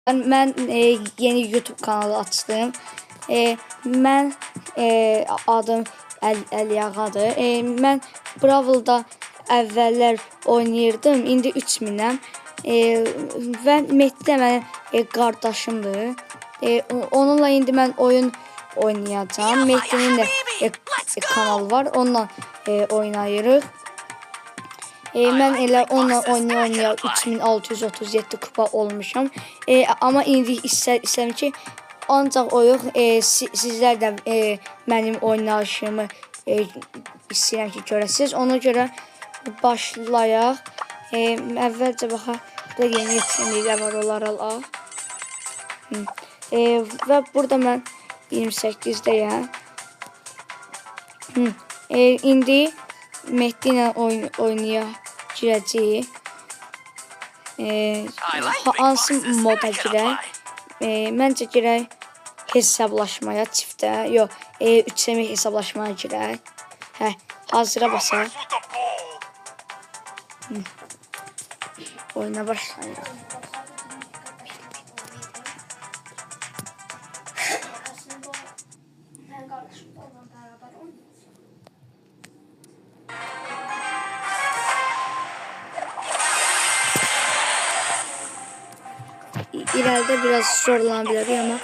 Mən yeni YouTube kanalı açdım. Mən adım Əliyağadır. Mən Brawl-da əvvəllər oynayırdım. İndi 3000-əm. Və Mehdi də mənim qardaşımdır. Onunla indi mən oyun oynayacağım. Mehdinin də kanalı var. Onunla oynayırıq. Mən elə onunla oynaya 3637 kupa olmuşam. Amma indi istəyirəm ki, ancaq oyuq sizlər də mənim oynayışımı istəyirəm ki, görəsiniz. Ona görə başlayaq. Əvvəlcə baxaq, burada yeni yetkinliklər var, onları alaq. Və burada mən 28-deyəm. İndi Mehdi ilə oynaya girəcəyik. Hansı moda girək? Məncə girək hesablaşmaya, çiftə. Yox, 3 hesablaşmaya girək. Hazıra basaq. Oyuna başlayırıq. İleride biraz zorlanabilir ama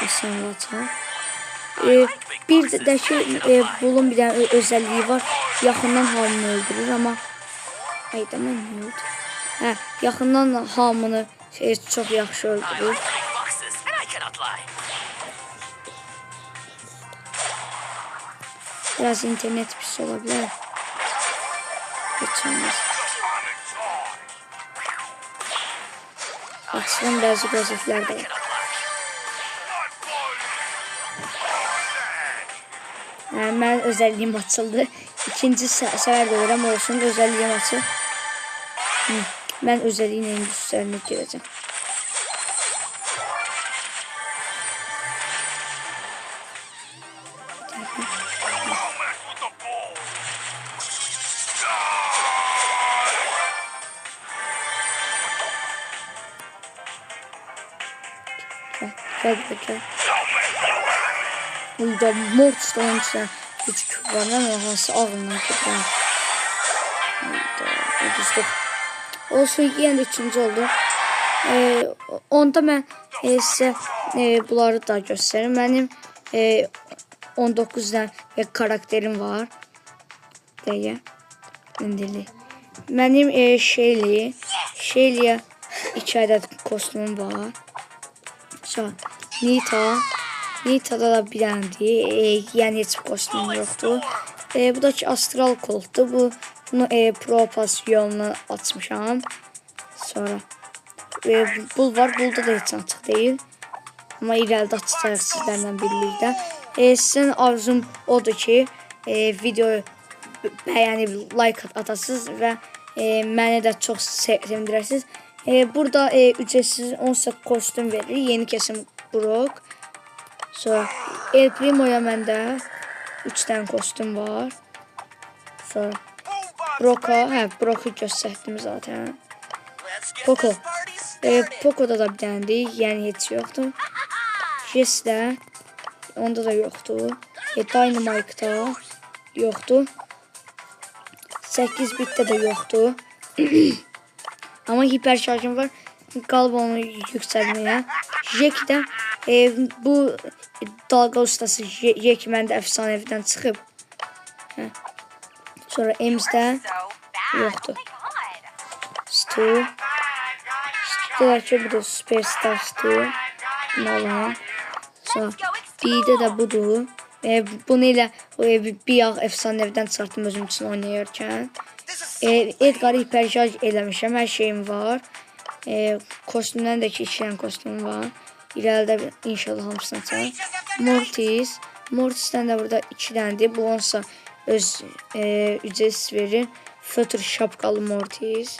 sanırım. Bir de bunun bir tane özelliği var. Yakından hamını öldürür ama ayda mən nə oldu? Yakından hamını çok yaxşı öldürür. Biraz internet pis olabilir. Hiç olmaz. Açılan bazı gözlükler de var. Ben özelliğim açıldı. İkinci sefer de öğren olsun. Özelliğim açıl. Ben özelliğin en üstlerine gireceğim. Gel bakayım. Burada Mortis onun içine üç küp var. Ne nasıl ağırlar küpler. Burada olsun yine de 3. oldu. Onda ben size bunları da göstereyim. Benim 19 tane karakterim var. Diye. İndili. Benim Shelly'ye 2 adet kostümüm var. Sonra Nita'da da bir tane yani hiç kostüm yoktu. Bu da ki Astral Colt'tu. Bunu Pro Pass yoluna açmışam. Sonra Bull var. Bull'da da hiç açık değil. Ama ileride açacağız sizlerle birlikte. Sizin arzum odur ki videoyu beğenip like atasınız ve beni de çok sevindirirsiniz. Burada ücretsiz 10 kostüm verir. Yeni kesim Brock. Sonra El Primo'ya məndə 3 tane kostüm var. Sonra Brock'u gösterdim zaten. Poco'da da bir tane değil. Yani hiç yoktu. Jess'de onda da yoktu. Dynamite'da yoktu. 8 bit'te de yoktu. Ama hiper şarjım var. Galiba onu yükselmeye. Jack'de bu dalga ustası Jack məndə efsaneviden çıxıb. Sonra Ems'de yoktu. Stu da ki budur. Superstar Stu. Malan. Sonra B'de de budur. Bunu ile bir yağ efsaneviden çıxartdım özüm için oynayırken. Edgar'ı hiper şarj eləmişəm. Her şeyim var. Kostümden de 2 tane kostümüm var. İleride inşallah hamısını açalım. Mortis'ten de burada 2 tanedir. Bu onsa öz ücretsiz verir. Fötr şapkalı Mortis.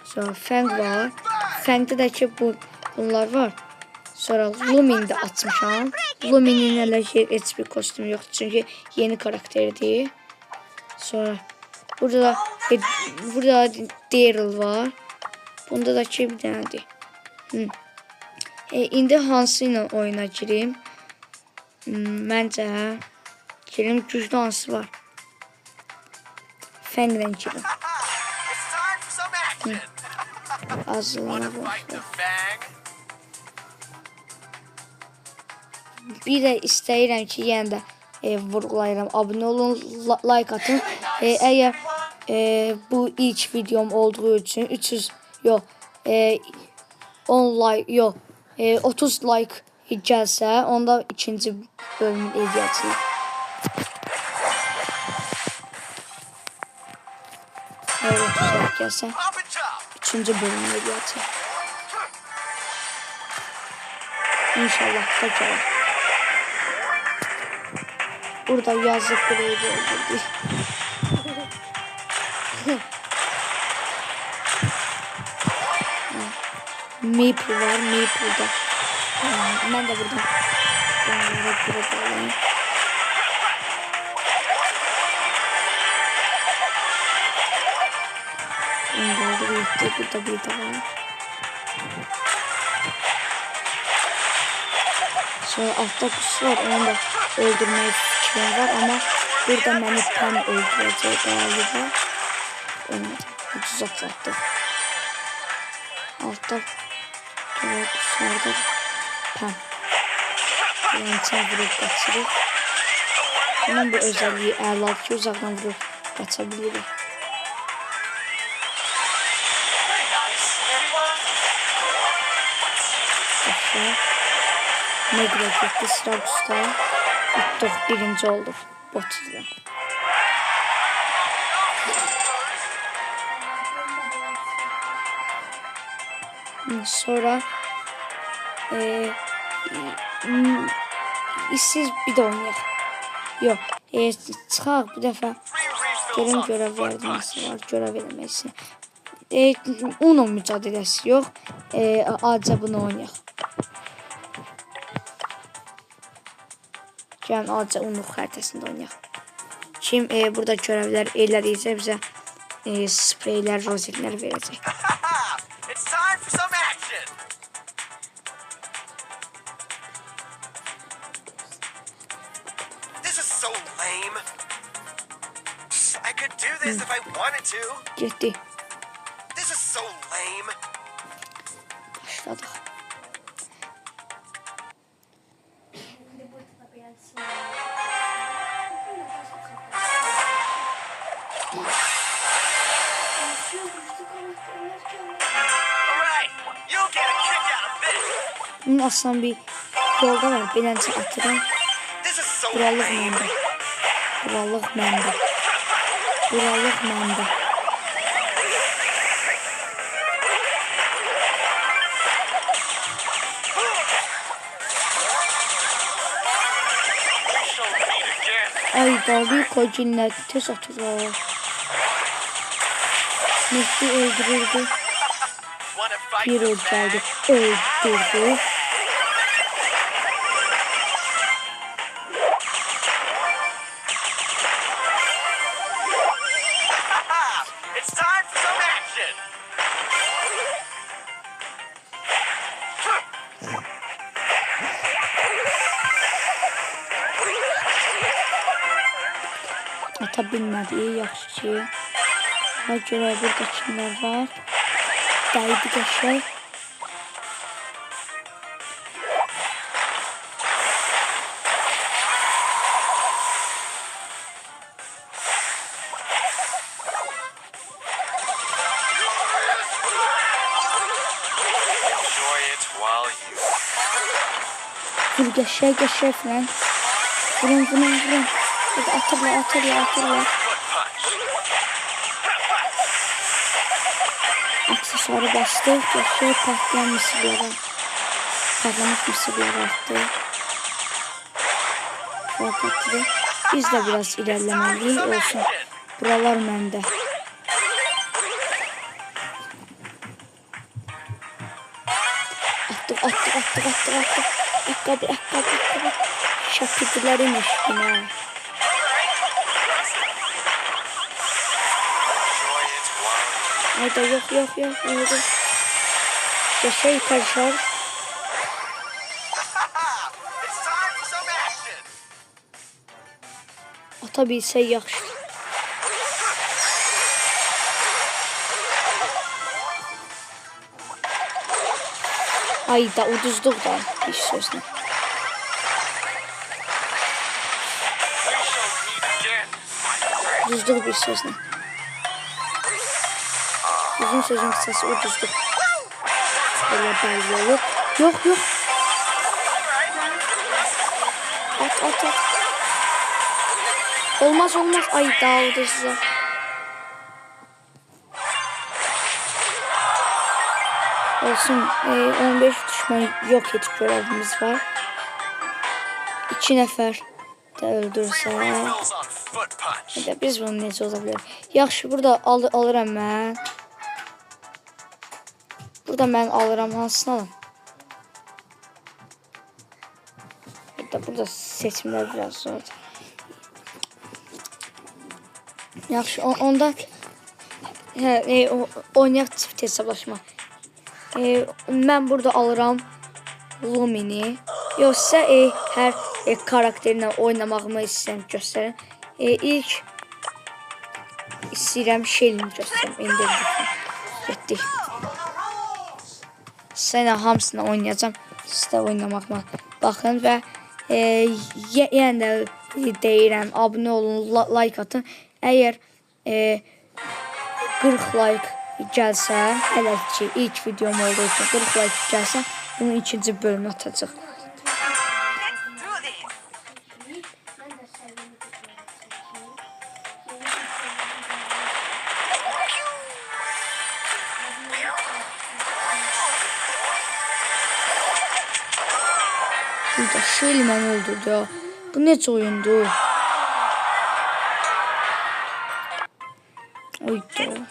Sonra Fang var. Fang'de de ki bunlar var. Sonra Lumin'de açmışam. Lumin'in elə hiçbir kostümü yoktu çünkü yeni karakterdir. Sonra burada Daryl var. Bunda da ki bir tanedir. İndi hansı ilə oyuna gireyim? Məncə girim, güclü hansı var? Fənglə girim. Hazırlana başlayalım. Bir də istəyirəm ki, yenə də vurgulayıram. Abunə olun, like atın. Əgər bu ilk videom olduğu üçün 300 yox 10 like yox 30 like gəlsə, onda ikinci bölümü eləyəcəyik. Əgər 30 like gəlsə, ikinci bölümü eləyəcəyik. İnşallah da gəlir. Burada yazık burayı da öldürdük. Maple var, Maple'da. Ben de buradan burada alayım. Burada bir de var. Sonra altta kuş var, onu da öldürmeyi fikrim var ama burada beni Pam öldürecek galiba. Olmadı. Ucuz atlattı. Altta kuşlarda Pam. Yani vurup kaçırır. Bunun bu özelliği əla ki, uzaktan vurup kaçabilir. Aşağı. Ne grafikti sıra kusta. Uttuk birinci olduk. 30'da. Sonra işsiz bir de oynayaq. Yox, çıxaq bu dəfə. Görün görevlərdə nəsə var, görev eləməksin. Uno mücadiləsi yox, acə bunu oynayaq. Gəlin acə Uno xəritəsində oynayaq. Kim burada görevlər elədiysə bizə spreylər, rozetlər verəcək. Getdi. Başladıq. Bunun aslında bir yolda var. Beləncə atıram. Buralıq məndə. Buralıq məndə. Buralıq məndə. Ay dalıyı kocinlər tez atırlar. Mehdi öldürürdü. Bir öldürdü. Öldürdü. Ata bilmədi, yaxşı ki. Ona görə burada kimlər var? Dəydi qəşək. Vur qəşək falan. Vurun. Atırlar. Aksesuarı bastı. Geçiyor patlayan mısırlara. Patlamış mısırlara attı. Patladı. Biz de biraz ilerlemeliyiz. Olsun. Buralar məndə. Attık. Ayakkabı. Şapidlerin üstüne. Hayda yok. Hayda. Geçey karışar. Ata bilsə yaxşı. Ayda uduzduq da bir sözlə. Uduzduq bir sözlə. Uzun sözün kısası uduzduq. Böyle belli olur. Yok yok. At. Olmaz. Ay daha uduzdu. Olsun. 15 düşman yok et görevimiz var. 2 nəfər də öldürsə. Biz bunu necə ola bilər? Yaxşı, burada alıram mən. Burada mən alıram, hansını alım? Burada seçimlər biraz zordur. Yaxşı, onda oynayaq çift hesablaşma. Mən burada alıram Lumini. Yoxsa hər karakterlə oynamağımı istəyirəm göstərin. İlk istəyirəm Shelly'ni göstərim. Getdik. Sənə hamısını oynayacağım. Siz də oynamağıma baxın və yenə də deyirəm, abunə olun, like atın. Əgər 40 like gəlsə, hələ ki ilk videom olduğu üçün 40 like gəlsə, bunun ikinci bölümünü atacaq. Burada Shelly məni öldürdü ya. Bu necə oyundu? Oydu.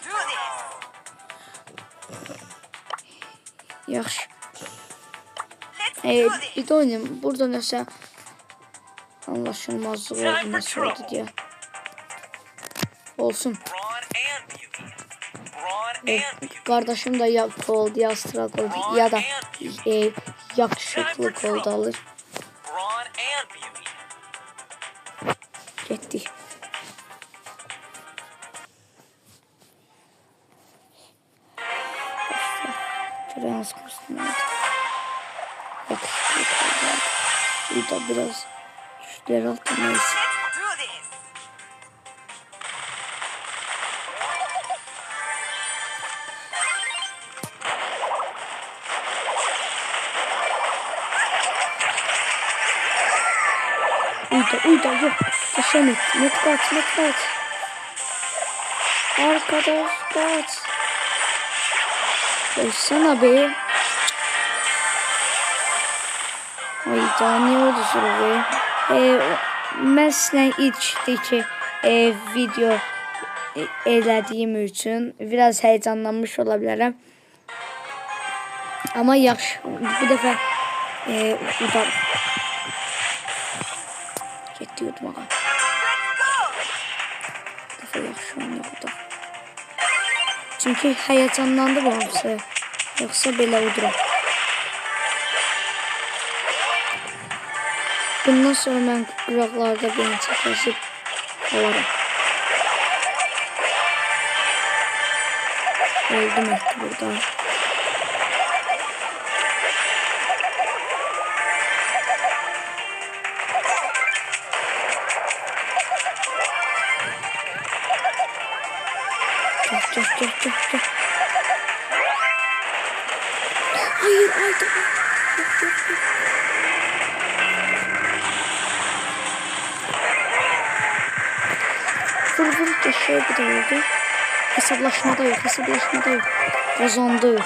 Yaxşı. Bir də oynayayım. Burada nəsə anlaşılmazlıq oldu, nəsə oldu deyə. Olsun. Qardaşım da ya Cold, ya Astral Cold, ya da yakışıklı Cold alır. Getdik. Biraz kursum oldu. Yakışıklı Cold. Burada biraz güçleri atamayız. Uyda yok. Taşan et. Net kaç. Arkadaş kaç. Koşsana be. Ay daha ne oldu sonra be. Ben sizden ilkdeki video elədiyim üçün biraz heyecanlanmış olabilirim. Ama yaxşı. Bu dəfə udar. Getdi yutmağa. Dəfə yaxşı oynuyor burada. Çünki heyecanlandı bu hamısı. Yoxsa belə uduram. Bundan sonra mən qıraqlarda beni çəkəsib alarım. Öldüm etdi burada. Gel. Hayır, ayda. Yok. Vur geçiyor, bu da oldu. Hesaplaşmada yok. Kazandı.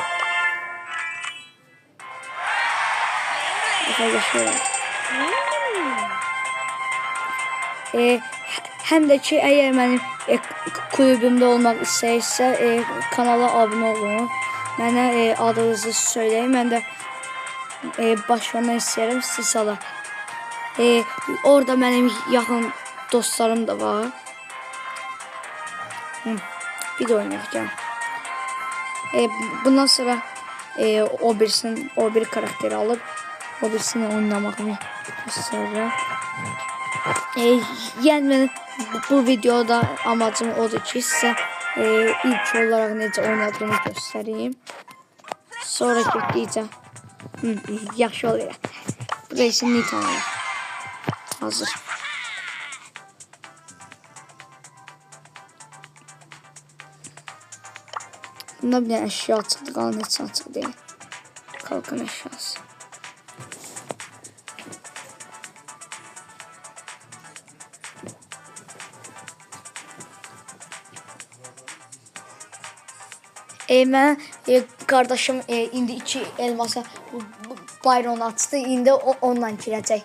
Geçiyor. Həm də ki, əgər mənim kulübümdə olmaq istəyirsə, kanala abunə olun. Mənə adınızı söyləyin. Mən də başlamaq istəyirəm sizə. Orada mənim yaxın dostlarım da var. Bir də oynayacağım. Bundan sonra o bir karakteri alıp o birisini oynamağını göstərirəm. Yəni mən bu videoda amacım odur ki, sizə ilk olaraq necə oynadığımı göstəreyim. Sonra getdikcə yaxşı oluyor. Bu da isə Nita'nın. Hazır. Bunda bir dənə əşya açıldı, qalan heç açıq deyil. Kalkan əşyası. Mən qardaşım indi 2 elmasa Byron açdı. İndi onunla girəcək.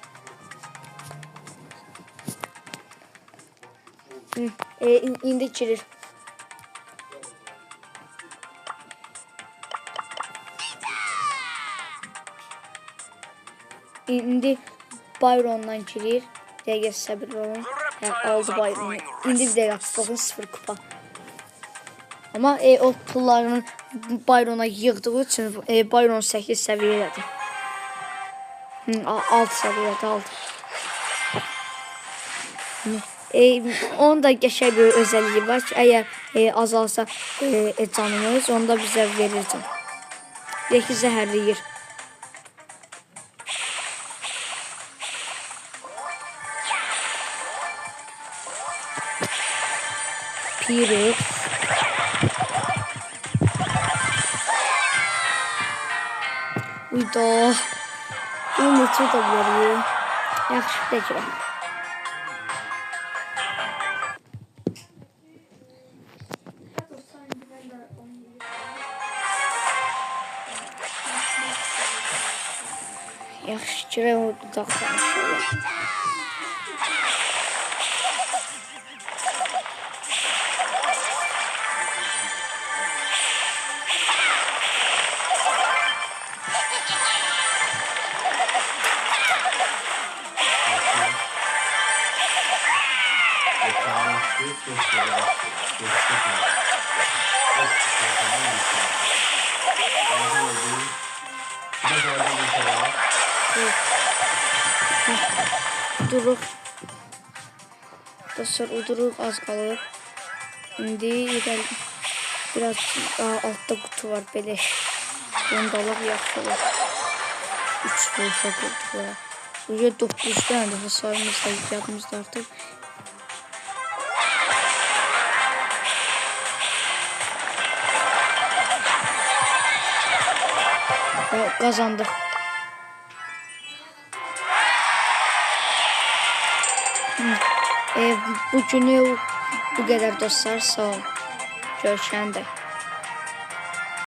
İndi girir. İndi Byron'la girir. Dəqiqə səbir olun. Aldı Byron'u. İndi bir dəqiqə baxın 0 kupa. Ama o pullarını Byron'a yığdığı için Byron 8 səviyyədir. 6 səviyyədə aldı. Onun da qəşəng bir özelliği var ki, əgər azalsa canımız, onu da bizə verir can. Deyək ki, zəhərləyir. Pirip. Uyda. Bunu necə də verir? Yaxşı deyirəm. Yaxşı kirə o dudaqdan inşallah. Duruq. Dostlar uduruq az qalır. İndi biraz altta kutu var beleş. Onu da alaq yaxşı olur. 3 boşa qurduq. Uca 9 tane de hasarımız da yadımızda artıq. Kazandık. Bugünü bu kadar dostlar, sağ olun. Görüşəndə.